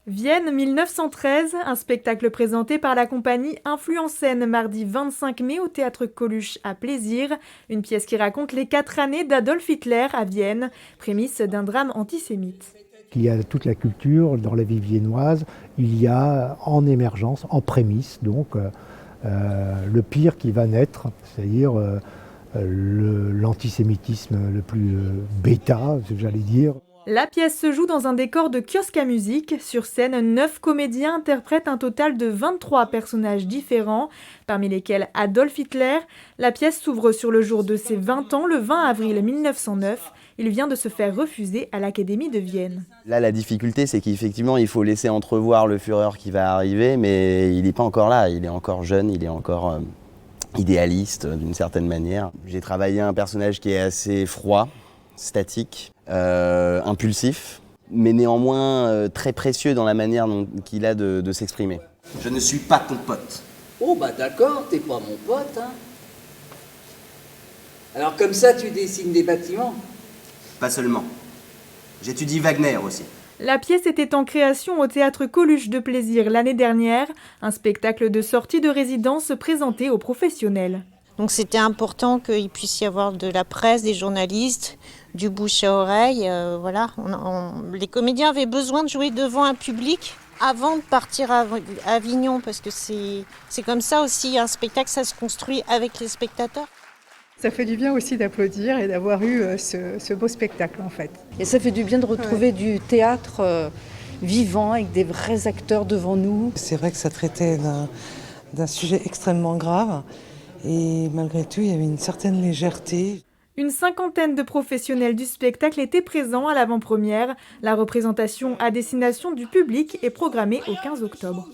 Vienne 1913, un spectacle présenté par la compagnie Influx en scène mardi 25 mai au théâtre Coluche à Plaisir, une pièce qui raconte les 4 années d'Adolf Hitler à Vienne, prémisse d'un drame antisémite. Il y a toute la culture dans la vie viennoise, il y a en émergence, en prémisse donc, le pire qui va naître, c'est-à-dire l'antisémitisme le plus bêta, j'allais dire. La pièce se joue dans un décor de kiosque à musique. Sur scène, 9 comédiens interprètent un total de 23 personnages différents, parmi lesquels Adolf Hitler. La pièce s'ouvre sur le jour de ses 20 ans, le 20 avril 1909. Il vient de se faire refuser à l'Académie de Vienne. Là, la difficulté, c'est qu'effectivement, il faut laisser entrevoir le Führer qui va arriver, mais il n'est pas encore là. Il est encore jeune, il est encore idéaliste d'une certaine manière. J'ai travaillé un personnage qui est assez froid, statique, impulsif, mais néanmoins très précieux dans la manière qu'il a de s'exprimer. Je ne suis pas ton pote. Oh bah d'accord, t'es pas mon pote, hein. Alors comme ça, tu dessines des bâtiments? Pas seulement. J'étudie Wagner aussi. La pièce était en création au théâtre Coluche de Plaisir l'année dernière, un spectacle de sortie de résidence présenté aux professionnels. Donc c'était important qu'il puisse y avoir de la presse, des journalistes, du bouche à oreille. Voilà. Les comédiens avaient besoin de jouer devant un public avant de partir à Avignon, parce que c'est comme ça aussi, un spectacle, ça se construit avec les spectateurs. Ça fait du bien aussi d'applaudir et d'avoir eu ce beau spectacle en fait. Et ça fait du bien de retrouver du théâtre vivant avec des vrais acteurs devant nous. C'est vrai que ça traitait d'un sujet extrêmement grave et malgré tout il y avait une certaine légèreté. Une cinquantaine de professionnels du spectacle étaient présents à l'avant-première. La représentation à destination du public est programmée au 15 octobre.